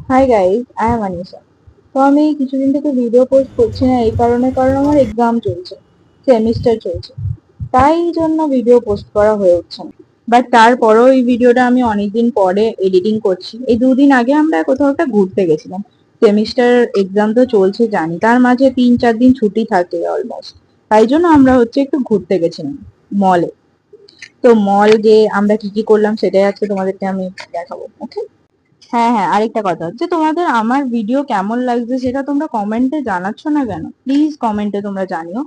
Hi guys, I am Anisha. তো আমি কিছুদিন থেকে ভিডিও পোস্ট করছি না এই কারণে, কারণ আমার এক্সাম চলছে, সেমিস্টার চলছে, তাই জন্য ভিডিও পোস্ট করা হয়ে উঠছে না। বাট তারপরেও এই ভিডিওটা আমি অনেকদিন পরে এডিটিং করছি। এই 2 দিন আগে আমরা কোথাও একটা ঘুরতে গেছিলাম। সেমিস্টার এক্সাম তো চলছে জানি, তার মাঝে 3-4 দিন ছুটি থাকে অলমোস্ট। তাই জন্য আমরা একটু ঘুরতে গেছিলাম মলে। তো মল গিয়ে আমরা কি কি করলাম সেটাই আজকে তোমাদেরকে আমি দেখাবো, ওকে? হ্যাঁ হ্যাঁ, আরেকটা কথা হচ্ছে, তোমাদের আমার ভিডিও কেমন লাগছে সেটা তোমরা কমেন্টে জানাচ্ছ না কেন? প্লিজ কমেন্টে তোমরা জানিও।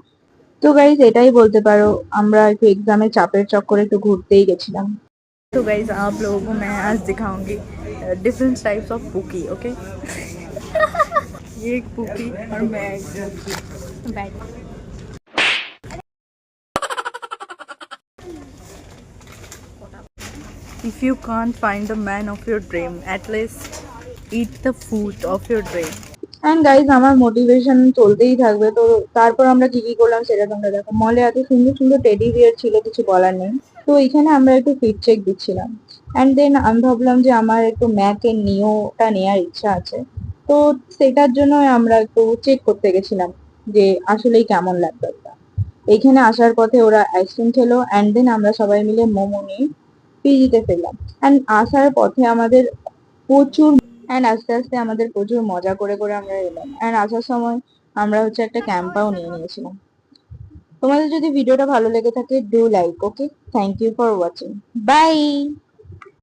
তো গাইজ এটাই বলতে पारो, আমরা একটু এক্সামের চাপের চক্করে একটু ঘুরতেই গেছিলাম। तो गाइज आप लोगों को मैं आज दिखाऊंगी डिफरेंट टाइप्स ऑफ पुकी, ओके? ये एक पुकी और मैं एक पुकी बैठ। If you can't find the man of your dream, at least eat the food of your dream. And guys আমার মোটিভেশন চলতেই থাকবে। তো তারপর আমরা কি কি করলাম সেটা তোমরা দেখো। মলে এত সুন্দর সুন্দর টেডি বিয়ার ছিল, কিছু বলার নেই। তো এখানে আমরা একটু ফিট চেক দিচ্ছিলাম। অ্যান্ড দেন আমি ভাবলাম যে আমার একটু ম্যাকের নিওটা নেওয়ার ইচ্ছা আছে। তো সেটার জন্য আমরা একটু চেক করতে গেছিলাম যে আসলেই কেমন লাগবে ওটা। এখানে আসার পথে ওরা আইসক্রিম খেলো, অ্যান্ড দেন আমরা সবাই মিলে মোমো নিয়ে পিজিতে ফেললাম। অ্যান্ড আসার পথে আমাদের প্রচুর অ্যান্ড আস্তে আস্তে আমাদের প্রচুর মজা করে করে আমরা এলাম। অ্যান্ড আসার সময় আমরা একটা ক্যাম্পাও নিয়ে নিয়েছিলাম। তোমাদের যদি ভিডিওটা ভালো লেগে থাকে, do like, okay? Thank you for watching. By.